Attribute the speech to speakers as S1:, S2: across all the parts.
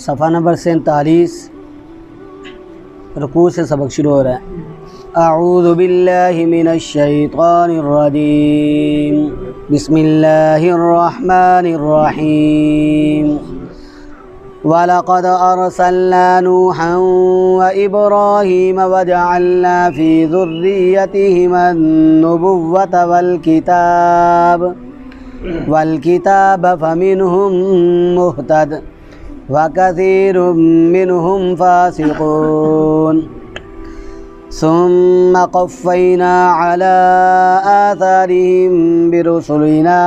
S1: صفحہ نمبر 47 رکوع سے سبق شروع ہو رہا ہے۔ اعوذ باللہ من الشیطان الرجیم، بسم اللہ الرحمن الرحیم۔ وَلَقَدْ أَرْسَلْنَا نُوحًا وَإِبْرَاهِيمَ وَجَعَلْنَا فِي ذُرِّيَّتِهِمَا النُّبُوَّةَ وَالْكِتَابَ فَمِنْهُمْ مُهْتَدٍ وَكَثِيرٌ مِّنْهُمْ فَاسِقُونَ ثُمَّ قَفَّيْنَا عَلَى آثَارِهِم بِرُسُلِنَا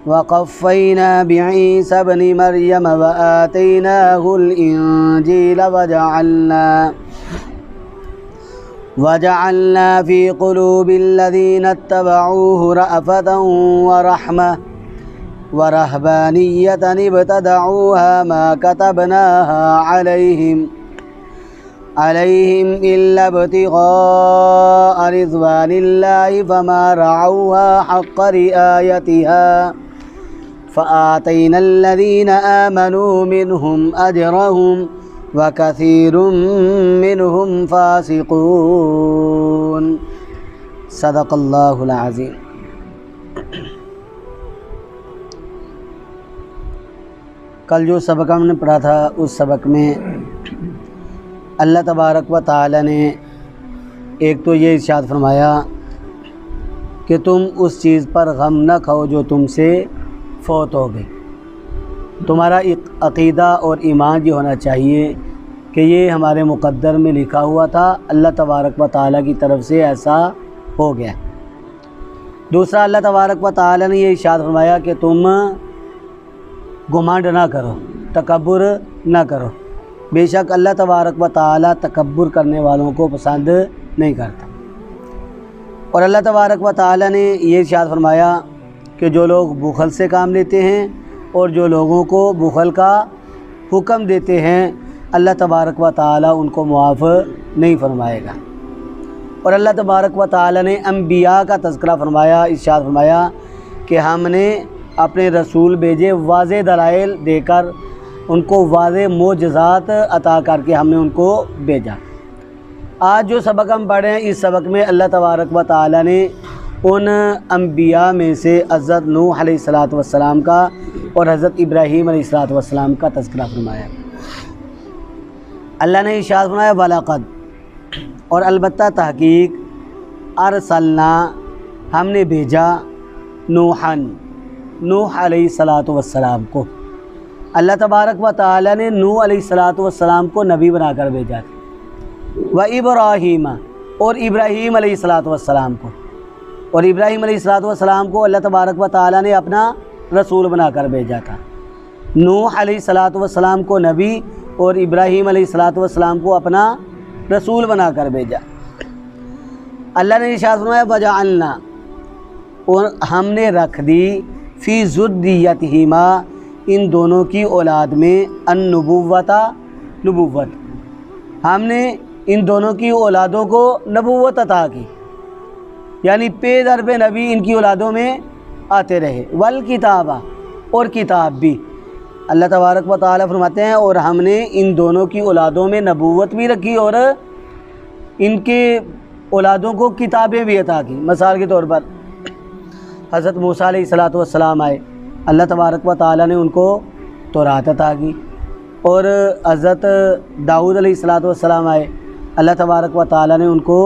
S1: وقفينا بعيسى ابن مريم وآتيناه الإنجيل وجعلنا في قلوب الذين اتبعوه رأفة ورحمة ورهبانية ابتدعوها ما كتبناها عليهم إلا ابتغاء رضوان الله فما رعوها حق رعايتها فآتينا الذين آمنوا منهم أجرهم وكثير منهم فاسقون۔ صدق اللہ العظیم۔ کل جو سبق ہم نے پڑھا تھا اس سبق میں اللہ تبارک و تعالی نے ایک تو یہ ارشاد فرمایا کہ تم اس چیز پر غم نہ کھاؤ جو تم سے فوت ہو گئی۔ تمہارا عقیدہ اور ایمان یہ ہونا چاہیے کہ یہ ہمارے مقدر میں لکھا ہوا تھا، اللہ تبارک و تعالی کی طرف سے ایسا ہو گیا۔ دوسرا، اللہ تبارک و تعالی نے یہ ارشاد فرمایا کہ تم گھمنڈ نہ کرو، تکبر نہ کرو، بے شک اللہ تبارک و تعالی تکبر کرنے والوں کو پسند نہیں کرتا۔ اور اللہ تبارک و تعالی نے یہ ارشاد فرمایا کہ جو لوگ بخل سے کام لیتے ہیں اور جو لوگوں کو بخل کا حکم دیتے ہیں اللہ تبارک و تعالی ان کو معاف نہیں فرمائے گا۔ اور اللہ تبارک و تعالی نے انبیاء کا تذکرہ فرمایا، ارشاد فرمایا کہ ہم نے اپنے رسول بھیجے واضح دلائل دے کر، ان کو واضح معجزات عطا کر کے ہم نے ان کو بھیجا۔ آج جو سبق ہم پڑھ رہے ہیں اس سبق میں اللہ تبارک و تعالی نے ان انبیاء میں سے حضرت نوح علیہ السلام کا اور حضرت ابراہیم علیہ السلام کا تذکرہ فرمایا۔ اللہ نے ارشاد فرمایا وَلَقَدْ، اور البتہ تحقیق، ارسلنا، ہم نے بھیجا، نوح علیہ السلام کو۔ اللہ تبارک و تعالی نے نوح علیہ السلام کو نبی بنا کر بھیجا تھا، وَإِبْرَاهِيمَ، اور ابراہیم علیہ السلام کو، اور ابراہیم علیہ السلام کو اللہ تبارک و تعالی نے اپنا رسول بنا کر بھیجا تھا۔ نوح علیہ السلام کو نبی اور ابراہیم علیہ السلام کو اپنا رسول بنا کر بھیجا۔ اللہ نے ارشاد فرمایا وَجَعَلْنَا، اور ہم نے رکھ دی، فی ذُرِّيَّتِهِمَا، ان دونوں کی اولاد میں، النبوت، ہم نے ان دونوں کی اولادوں کو نبوت عطا کی، یعنی پے در پہ نبی ان کی اولادوں میں آتے رہے، والکتاب، اور کتاب بھی۔ اللہ تبارک و تعالی فرماتے ہیں اور ہم نے ان دونوں کی اولادوں میں نبوت بھی رکھی اور ان کے اولادوں کو کتابیں بھی عطا کی۔ مثال کے طور پر حضرت موسیٰ علیہ السلام آئے، اللہ تبارک و تعالی نے ان کو تورات عطا کی، اور حضرت داؤد علیہ السلام آئے، اللہ تبارک و تعالی نے ان کو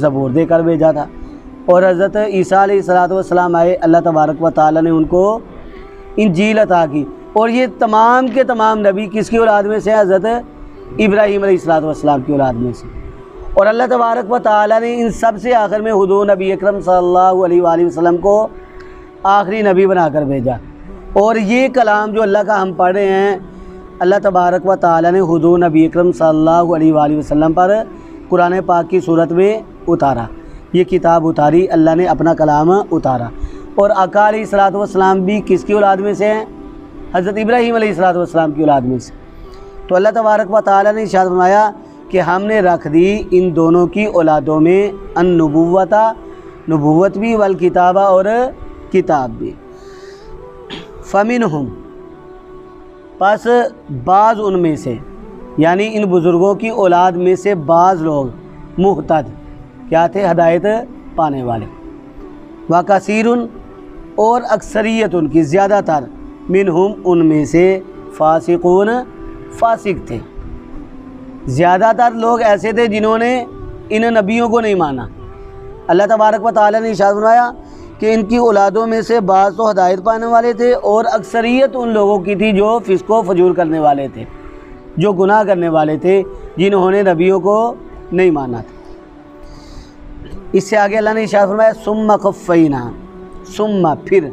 S1: زبور دے کر بھیجا تھا، اور حضرت عیسیٰ علیہ السلام آئے، اللہ تبارک و تعالی نے ان کو انجیل عطا کی۔ اور یہ تمام کے تمام نبی کس کی اولاد میں سے؟ حضرت ابراہیم علیہ السلام کی اولاد میں سے۔ اور اللہ تبارک و تعالی نے ان سب سے آخر میں حضور نبی اکرم صلی اللہ علیہ وآلہ وسلم کو آخری نبی بنا کر بھیجا۔ اور یہ کلام جو اللہ کا ہم پڑھ رہے ہیں، اللہ تبارک و تعالی نے حضور نبی اکرم صلی اللہ علیہ وآلہ وسلم پر قرآن پاک کی صورت میں اتارا، یہ کتاب اتاری، اللہ نے اپنا کلام اتارا۔ اور آقا علیہ السلام بھی کس کی اولاد میں سے ہیں؟ حضرت ابراہیم علیہ السلام کی اولاد میں سے۔ تو اللہ تبارک و تعالی نے ارشاد فرمایا کہ ہم نے رکھ دی ان دونوں کی اولادوں میں النبوت، نبوت بھی، والکتابہ، اور کتاب بھی۔ فمنہم، پس بعض ان میں سے یعنی ان بزرگوں کی اولاد میں سے بعض لوگ مہتد کیا تھے؟ ہدایت پانے والے، وکثیر اور اکثریت ان کی زیادہ تر منہم ان میں سے فاسقون فاسق تھے، زیادہ تر لوگ ایسے تھے جنہوں نے ان نبیوں کو نہیں مانا۔ اللہ تبارک و تعالیٰ نے ارشاد فرمایا کہ ان کی اولادوں میں سے بعض تو ہدایت پانے والے تھے اور اکثریت ان لوگوں کی تھی جو فسق و فجور کرنے والے تھے، جو گناہ کرنے والے تھے، جنہوں نے نبیوں کو نہیں مانا تھا۔ اس سے آگے اللہ نے ارشاد فرمایا ثم قفینا، ثم پھر،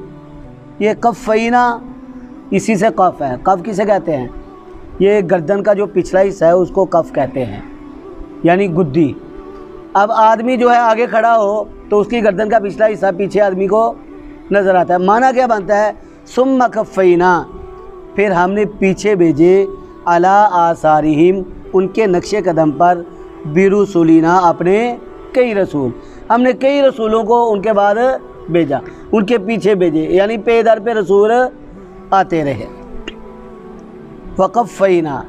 S1: یہ قفینا اسی سے قف ہے۔ قف کسے کہتے ہیں؟ یہ گردن کا جو پچھلا حصہ ہے اس کو قف کہتے ہیں، یعنی گدی۔ اب آدمی جو ہے آگے کھڑا ہو تو اس کی گردن کا پچھلا حصہ پیچھے آدمی کو نظر آتا ہے۔ معنی کیا بنتا ہے؟ ثم قفینا، پھر ہم نے پیچھے بھیجے، علی آثارہم، ان کے نقش قدم پر، برسولینا، اپنے کئی رسول، ہم نے کئی رسولوں کو ان کے بعد بھیجا، ان کے پیچھے بھیجے، یعنی پے در پہ رسول آتے رہے۔ وقفینا،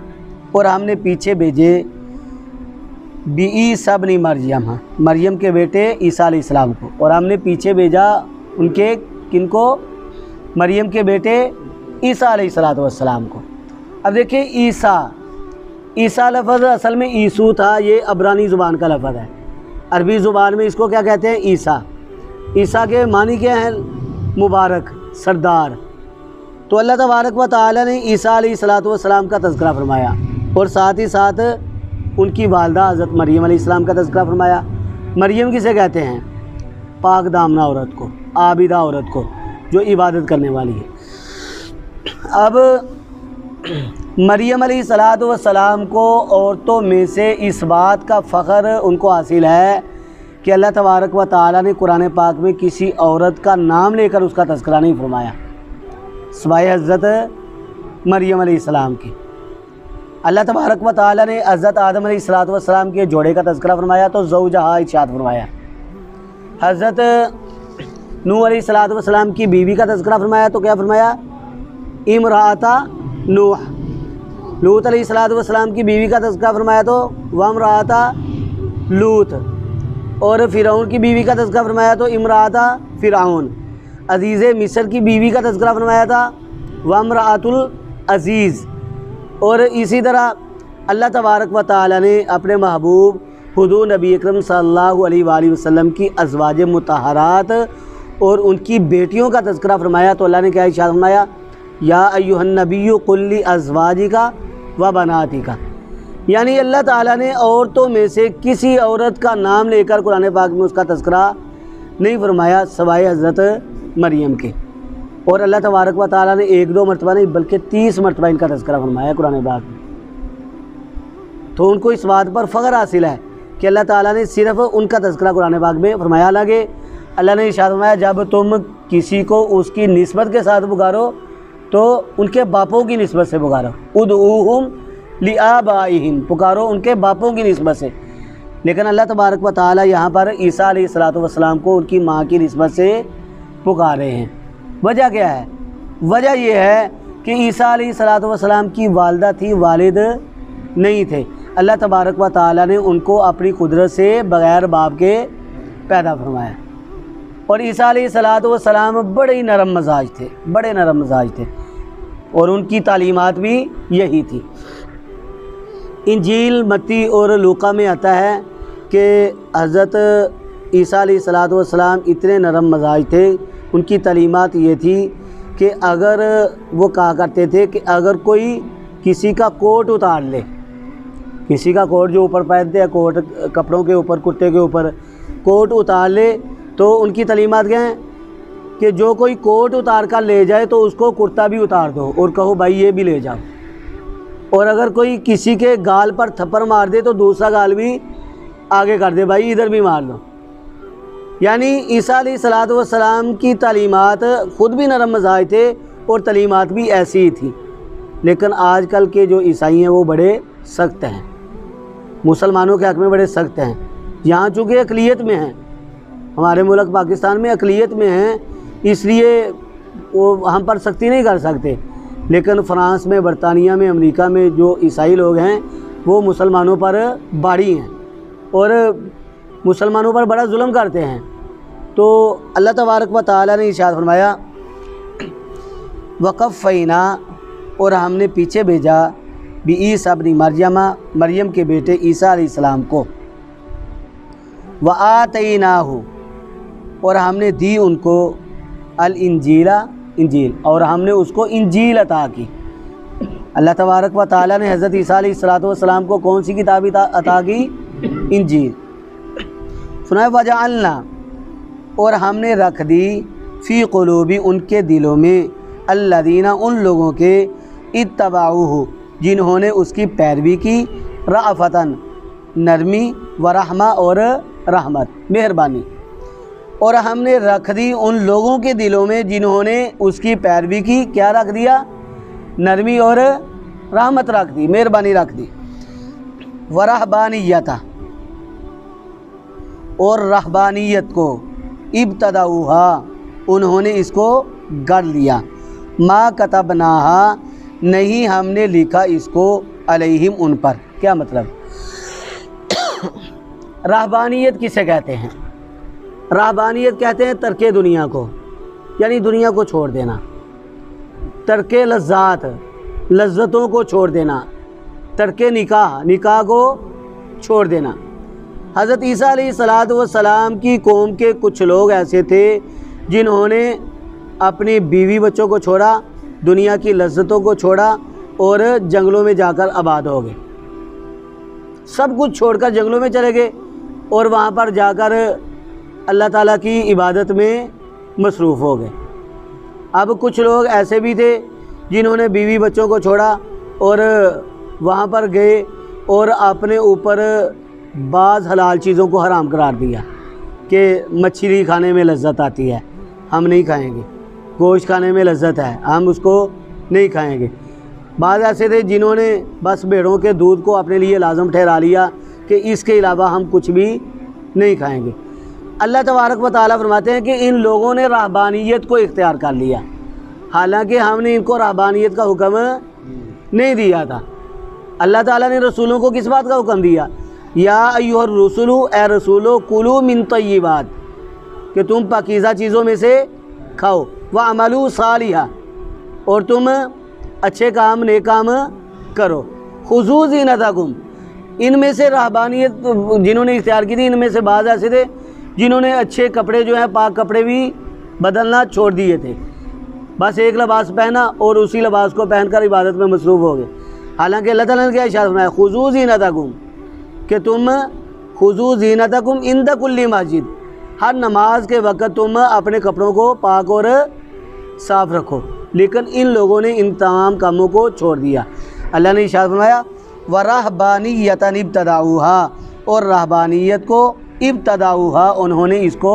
S1: اور ہم نے پیچھے بھیجے، بعیسی ابن مریم، مریم کے بیٹے عیسیٰ علیہ السلام کو، اور ہم نے پیچھے بھیجا ان کے کن کو؟ مریم کے بیٹے عیسیٰ علیہ السلام کو۔ اب دیکھیں عیسیٰ لفظ اصل میں عیسو تھا، یہ عبرانی زبان کا لفظ ہے، عربی زبان میں اس کو کیا کہتے ہیں؟ عیسیٰ۔ عیسیٰ کے معنی کیا ہیں؟ مبارک، سردار۔ تو اللہ تبارک و تعالی نے عیسیٰ علیہ السلام کا تذکرہ فرمایا اور ساتھ ہی ساتھ ان کی والدہ حضرت مریم علیہ السلام کا تذکرہ فرمایا۔ مریم کسے کہتے ہیں؟ پاک دامنہ عورت کو، عابدہ عورت کو، جو عبادت کرنے والی ہے۔ اب مریم علیہ السلام کو عورتوں میں اس اس بات کا فخر ان کو حاصل ہے کہ اللہ تبارک و تعالی نے قرآن پاک میں کسی عورت کا نام لے کر اس کا تذکرہ نہیں فرمایا سوائے حضرت مریم علیہ السلام کی۔ اللہ تبارک و تعالی نے حضرت آدم علیہ السلام کے جوڑے کا تذکرہ فرمایا تو زوجہا ارشاد فرمایا، حضرت نوح علیہ السلام کی بیوی کا تذکرہ فرمایا تو کیا فرمایا؟ امرأۃ نوح۔ لوط علیہ السلام کی بیوی کا تذکرہ فرمایا تو وامرأۃ لوط، اور فرعون کی بیوی کا تذکرہ فرمایا تو امرأۃ فرعون۔ عزیز مصر کی بیوی کا تذکرہ فرمایا تھا وامرأۃ العزیز۔ اور اسی طرح اللہ تبارک و تعالی نے اپنے محبوب حضور نبی اکرم صلی اللہ علیہ وآلہ وسلم کی ازواج مطہرات اور ان کی بیٹیوں کا تذکرہ فرمایا تو اللہ نے کیا ارشاد فرمایا؟ یا ایھا النبی قل لازواجک و بناتک، یعنی اللہ تعالیٰ نے عورتوں میں سے کسی عورت کا نام لے کر قرآن پاک میں اس کا تذکرہ نہیں فرمایا سوائے حضرت مریم کے۔ اور اللہ تبارک و تعالیٰ نے ایک دو مرتبہ نہیں بلکہ 30 مرتبہ ان کا تذکرہ فرمایا قرآن پاک میں۔ تو ان کو اس بات پر فخر حاصل ہے کہ اللہ تعالیٰ نے صرف ان کا تذکرہ قرآن پاک میں فرمایا۔ لگے اللہ نے ارشاد فرمایا جب تم کسی کو اس کی نسبت کے ساتھ پکارو تو ان کے باپوں کی نسبت سے پکارو، ادعوہم لآبائہم، پکارو ان کے باپوں کی نسبت سے۔ لیکن اللہ تبارک و تعالیٰ یہاں پر عیسیٰ علیہ السلام کو ان کی ماں کی نسبت سے پکار رہے ہیں۔ وجہ کیا ہے؟ وجہ یہ ہے کہ عیسیٰ علیہ السلام کی والدہ تھی، والد نہیں تھے۔ اللہ تبارک و تعالیٰ نے ان کو اپنی قدرت سے بغیر باپ کے پیدا فرمایا، اور عیسیٰ علیہ السلام بڑے ہی نرم مزاج تھے، بڑے نرم مزاج تھے، اور ان کی تعلیمات بھی یہی تھی۔ انجیل متی اور لوقا میں آتا ہے کہ حضرت عیسیٰ علیہ السلام اتنے نرم مزاج تھے، ان کی تعلیمات یہ تھی کہ اگر وہ کہا کرتے تھے کہ اگر کوئی کسی کا کوٹ اتار لے، کسی کا کوٹ جو اوپر پہنتے ہیں، کوٹ کپڑوں کے اوپر، کرتے کے اوپر کوٹ اتار لے، تو ان کی تعلیمات کیا ہیں کہ جو کوئی کوٹ اتار کر لے جائے تو اس کو کرتا بھی اتار دو اور کہو بھائی یہ بھی لے جاؤ، اور اگر کوئی کسی کے گال پر تھپڑ مار دے تو دوسرا گال بھی آگے کر دے، بھائی ادھر بھی مار دو۔ یعنی عیسیٰ علیہ السلام کی تعلیمات خود بھی نرم مزاج تھے اور تعلیمات بھی ایسی ہی تھی۔ لیکن آج کل کے جو عیسائی ہیں وہ بڑے سخت ہیں، مسلمانوں کے حق میں بڑے سخت ہیں۔ یہاں چونکہ اقلیت میں ہیں، ہمارے ملک پاکستان میں اقلیت میں ہیں، اس لیے وہ ہم پر سختی نہیں کر سکتے، لیکن فرانس میں، برطانیہ میں، امریکہ میں جو عیسائی لوگ ہیں وہ مسلمانوں پر باڑی ہیں اور مسلمانوں پر بڑا ظلم کرتے ہیں۔ تو اللہ تبارک و تعالیٰ نے ارشاد فرمایا وقفینا، اور ہم نے پیچھے بھیجا بعیسیٰ ابن مریم کے بیٹے عیسیٰ علیہ السلام کو، وآتیناہ، اور ہم نے دی ان کو الانجیل، انجیل، اور ہم نے اس کو انجیل عطا کی۔ اللہ تبارک و تعالیٰ نے حضرت عیسیٰ علیہ السلام کو کون سی کتاب عطا کی؟ انجیل۔ سنا وجعلنا، اور ہم نے رکھ دی فی قلوبی، ان کے دلوں میں، الذین، ان لوگوں کے، اتبعوہ، جنہوں نے اس کی پیروی کی، رأفتن، نرمی، ورحمہ، اور رحمت، مہربانی، اور ہم نے رکھ دی ان لوگوں کے دلوں میں جنہوں نے اس کی پیروی کی، کیا رکھ دیا؟ نرمی اور رحمت رکھ دی، مہربانی رکھ دی۔ ورہبانیت، اور رہبانیت کو، ابتدعوہا، انہوں نے اس کو گڑھ لیا، ما کتبناہا، نہیں ہم نے لکھا اس کو، علیہم، ان پر۔ کیا مطلب؟ رہبانیت کسے کہتے ہیں؟ رہبانیت کہتے ہیں ترک دنیا کو، یعنی دنیا کو چھوڑ دینا، ترک لذات، لذتوں کو چھوڑ دینا، ترک نکاح، نکاح کو چھوڑ دینا۔ حضرت عیسیٰ علیہ السلام کی قوم کے کچھ لوگ ایسے تھے جنہوں نے اپنی بیوی بچوں کو چھوڑا، دنیا کی لذتوں کو چھوڑا اور جنگلوں میں جا کر آباد ہو گئے، سب کچھ چھوڑ کر جنگلوں میں چلے گئے اور وہاں پر جا کر اللہ تعالیٰ کی عبادت میں مصروف ہو گئے۔ اب کچھ لوگ ایسے بھی تھے جنہوں نے بیوی بچوں کو چھوڑا اور وہاں پر گئے اور اپنے اوپر بعض حلال چیزوں کو حرام قرار دیا کہ مچھلی کھانے میں لذت آتی ہے، ہم نہیں کھائیں گے، گوشت کھانے میں لذت ہے، ہم اس کو نہیں کھائیں گے۔ بعض ایسے تھے جنہوں نے بس بھیڑوں کے دودھ کو اپنے لیے لازم ٹھہرا لیا کہ اس کے علاوہ ہم کچھ بھی نہیں کھائیں گے۔ اللہ تبارک و تعالیٰ فرماتے ہیں کہ ان لوگوں نے رہبانیت کو اختیار کر لیا، حالانکہ ہم نے ان کو رہبانیت کا حکم نہیں دیا تھا۔ اللہ تعالیٰ نے رسولوں کو کس بات کا حکم دیا؟ یا ایھا الرسل، اے رسولو، کلوا من طیبات، کہ تم پاکیزہ چیزوں میں سے کھاؤ، وعملوا صالحا، اور تم اچھے کام، نیک کام کرو، خذوا زینتکم۔ ان میں سے رہبانیت جنہوں نے اختیار کی تھی، ان میں سے بعض ایسے تھے جنہوں نے اچھے کپڑے جو ہیں، پاک کپڑے بھی بدلنا چھوڑ دیے تھے، بس ایک لباس پہنا اور اسی لباس کو پہن کر عبادت میں مصروف ہو گئے۔ حالانکہ اللہ تعالیٰ نے کیا ارشاد فرمایا؟ خذوا زینتکم، کہ تم خذوا زینتکم عند کل مسجد، ہر نماز کے وقت تم اپنے کپڑوں کو پاک اور صاف رکھو۔ لیکن ان لوگوں نے ان تمام کاموں کو چھوڑ دیا۔ اللہ نے ارشاد فرمایا وَرَهْبَانِيَّةً ابْتَدَعُوهَا، اور رہبانیت کو ابتدعوها، انہوں نے اس کو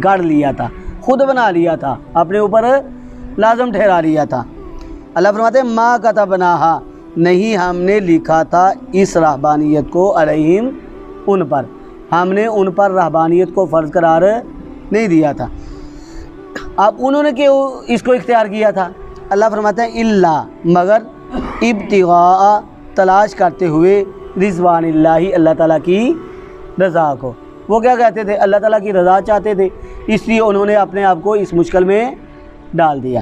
S1: گڑھ لیا تھا، خود بنا لیا تھا، اپنے اوپر لازم ٹھہرا لیا تھا۔ اللہ فرماتے ہیں ما کتبناها، نہیں ہم نے لکھا تھا اس رہبانیت کو، علیہم، ان پر، ہم نے ان پر رہبانیت کو فرض قرار نہیں دیا تھا۔ اب انہوں نے کیوں اس کو اختیار کیا تھا؟ اللہ فرماتے ہیں الا، مگر، ابتغاء، تلاش کرتے ہوئے، رضوان اللہ، اللہ تعالیٰ کی رضا کو۔ وہ کیا کہتے تھے؟ اللہ تعالیٰ کی رضا چاہتے تھے، اس لیے انہوں نے اپنے آپ کو اس مشکل میں ڈال دیا۔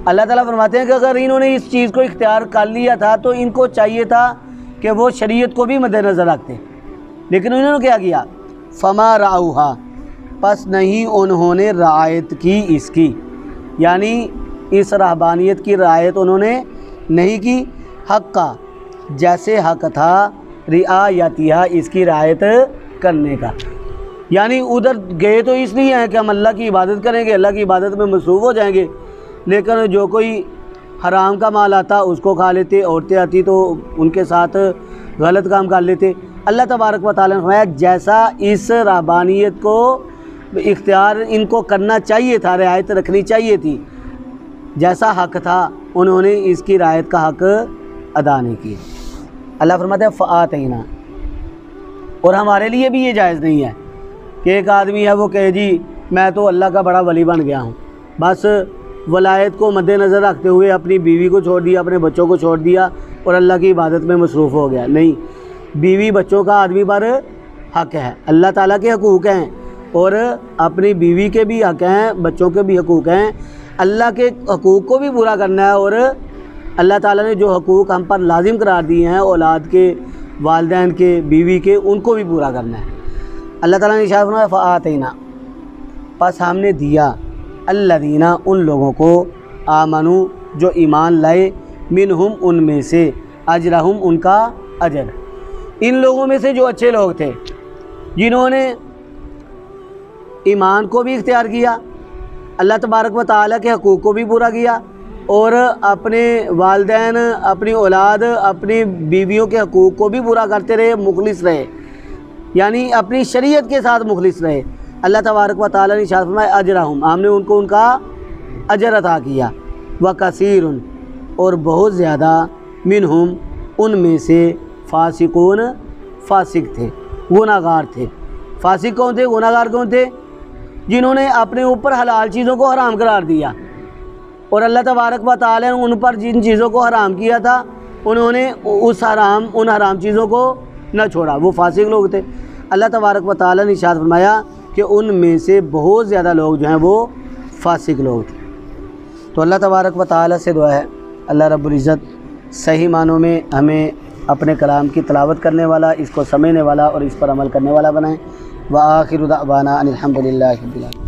S1: اللہ تعالیٰ فرماتے ہیں کہ اگر انہوں نے اس چیز کو اختیار کر لیا تھا تو ان کو چاہیے تھا کہ وہ شریعت کو بھی مد نظر رکھتے، لیکن انہوں نے کیا کیا؟ فما رعوہا، پس نہیں انہوں نے رعایت کی اس کی، یعنی اس رہبانیت کی رعایت انہوں نے نہیں کی، حق کا، جیسے حق تھا، رعایتہا، اس کی رعایت کرنے کا۔ یعنی ادھر گئے تو اس لیے ہیں کہ ہم اللہ کی عبادت کریں گے، اللہ کی عبادت میں مصروف ہو جائیں گے، لیکن جو کوئی حرام کا مال آتا اس کو کھا لیتے، عورتیں آتی تو ان کے ساتھ غلط کام کر لیتے۔ اللہ تبارک و تعالیٰ نے فرمایا جیسا اس رہبانیت کو اختیار ان کو کرنا چاہیے تھا، رعایت رکھنی چاہیے تھی، جیسا حق تھا، انہوں نے اس کی رعایت کا حق ادا نہیں کیا۔ اللہ فرماتا ہے فآتینا، اور ہمارے لیے بھی یہ جائز نہیں ہے کہ ایک آدمی ہے وہ کہے جی میں تو اللہ کا بڑا ولی بن گیا ہوں، بس ولایت کو مد نظر رکھتے ہوئے اپنی بیوی کو چھوڑ دیا، اپنے بچوں کو چھوڑ دیا اور اللہ کی عبادت میں مصروف ہو گیا۔ نہیں، بیوی بچوں کا آدمی پر حق ہے، اللہ تعالیٰ کے حقوق ہیں اور اپنی بیوی کے بھی حق ہیں، بچوں کے بھی حقوق ہیں۔ اللہ کے حقوق کو بھی پورا کرنا ہے اور اللہ تعالیٰ نے جو حقوق ہم پر لازم قرار دیے ہیں اولاد کے، والدین کے، بیوی کے، ان کو بھی پورا کرنا ہے۔ اللہ تعالیٰ نے ارشاد فرمایا فآتینا، پس ہم نے دیا الذین، ان لوگوں کو، آمنو، جو ایمان لائے، منہم، ان میں سے، اجرہم، ان کا اجر، ان لوگوں میں سے جو اچھے لوگ تھے جنہوں نے ایمان کو بھی اختیار کیا، اللہ تبارک و تعالیٰ کے حقوق کو بھی پورا کیا اور اپنے والدین، اپنی اولاد، اپنی بیویوں کے حقوق کو بھی پورا کرتے رہے، مخلص رہے، یعنی اپنی شریعت کے ساتھ مخلص رہے۔ اللہ تبارک و تعالیٰ نے ارشاد فرمایا اجرہم، ہم نے ان کو ان کا اجر عطا کیا، وکثیر، اور بہت زیادہ، منہم، ان میں سے، فاسقون، فاسق تھے، گناہ گار تھے۔ فاسق کون تھے؟ گناہ گار کون تھے؟ جنہوں نے اپنے اوپر حلال چیزوں کو حرام قرار دیا اور اللہ تبارک و تعالیٰ نے ان پر جن چیزوں کو حرام کیا تھا انہوں نے ان حرام چیزوں کو نہ چھوڑا، وہ فاسق لوگ تھے۔ اللہ تبارک و تعالیٰ نے ارشاد فرمایا کہ ان میں سے بہت زیادہ لوگ جو ہیں وہ فاسق لوگ تھے۔ تو اللہ تبارک و تعالیٰ سے دعا ہے اللہ رب العزت صحیح معنوں میں ہمیں اپنے کلام کی تلاوت کرنے والا، اس کو سمجھنے والا اور اس پر عمل کرنے والا بنائیں۔ وآخر دعوانا ان الحمد للہ رب العالمین۔